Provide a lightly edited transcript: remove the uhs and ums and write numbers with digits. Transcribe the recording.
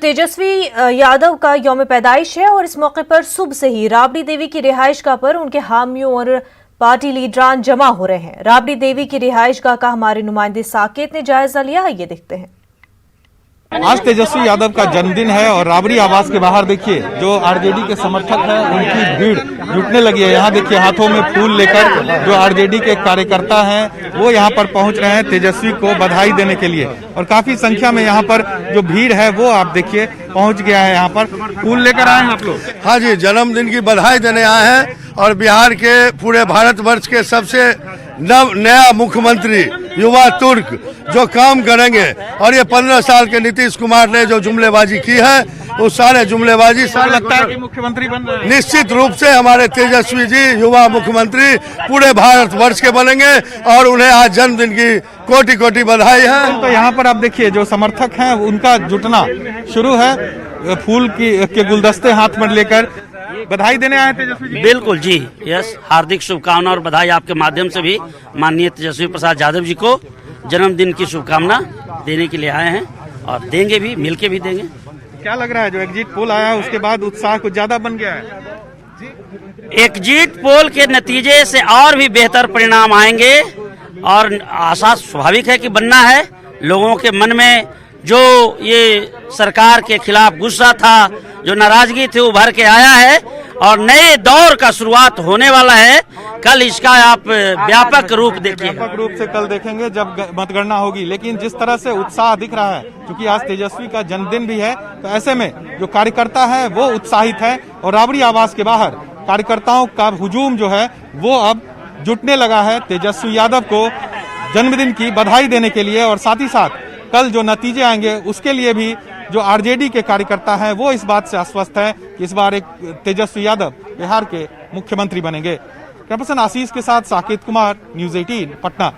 तेजस्वी यादव का यौम पैदाइश है और इस मौके पर सुबह से ही राबड़ी देवी की रिहाइशगाह पर उनके हामियों और पार्टी लीडरान जमा हो रहे हैं। राबड़ी देवी की रिहाइशगाह का हमारे नुमाइंदे साकेत ने जायजा लिया, ये देखते हैं। आज तेजस्वी यादव का जन्मदिन है और राबड़ी आवास के बाहर देखिए जो आरजेडी के समर्थक हैं उनकी भीड़ जुटने लगी है। यहाँ देखिए हाथों में फूल लेकर जो आरजेडी के कार्यकर्ता हैं वो यहाँ पर पहुँच रहे हैं तेजस्वी को बधाई देने के लिए और काफी संख्या में यहाँ पर जो भीड़ है वो आप देखिए पहुँच गया है। यहाँ पर फूल लेकर आए हैं आप लोग? हाँ जी, जन्मदिन की बधाई देने आए हैं और बिहार के पूरे भारतवर्ष के सबसे नया मुख्यमंत्री युवा तुर्क जो काम करेंगे और ये 15 साल के नीतीश कुमार ने जो जुमलेबाजी की है उस सारे जुमलेबाजी लगता है कि मुख्यमंत्री बन रहे हैं। निश्चित रूप से हमारे तेजस्वी जी युवा मुख्यमंत्री पूरे भारतवर्ष के बनेंगे और उन्हें आज जन्मदिन की कोटि कोटि बधाई है। तो यहाँ पर आप देखिए जो समर्थक हैं उनका जुटना शुरू है, फूल के गुलदस्ते हाथ में लेकर बधाई देने आए तेजस्वी जी। बिल्कुल जी, यस, हार्दिक शुभकामना और बधाई आपके माध्यम से भी माननीय तेजस्वी प्रसाद यादव जी को जन्मदिन की शुभकामना देने के लिए आए हैं और देंगे भी, मिलके भी देंगे। क्या लग रहा है जो एग्जिट पोल आया उसके बाद उत्साह कुछ ज्यादा बन गया है? एग्जिट पोल के नतीजे से और भी बेहतर परिणाम आएंगे और आशा स्वाभाविक है कि बनना है। लोगों के मन में जो ये सरकार के खिलाफ गुस्सा था, जो नाराजगी थी, उभर के आया है और नए दौर का शुरुआत होने वाला है। कल इसका आप व्यापक रूप देखिए। व्यापक रूप से कल देखेंगे जब मतगणना होगी। लेकिन जिस तरह से उत्साह दिख रहा है, क्योंकि आज तेजस्वी का जन्मदिन भी है, तो ऐसे में जो कार्यकर्ता है वो उत्साहित है और राबड़ी आवास के बाहर कार्यकर्ताओं का हुजूम जो है वो अब जुटने लगा है तेजस्वी यादव को जन्मदिन की बधाई देने के लिए। और साथ ही साथ कल जो नतीजे आएंगे उसके लिए भी जो आरजेडी के कार्यकर्ता हैं वो इस बात से आश्वस्त है कि इस बार एक तेजस्वी यादव बिहार के मुख्यमंत्री बनेंगे। कैमरामैन आशीष के साथ साकेत कुमार, न्यूज़ 18 पटना।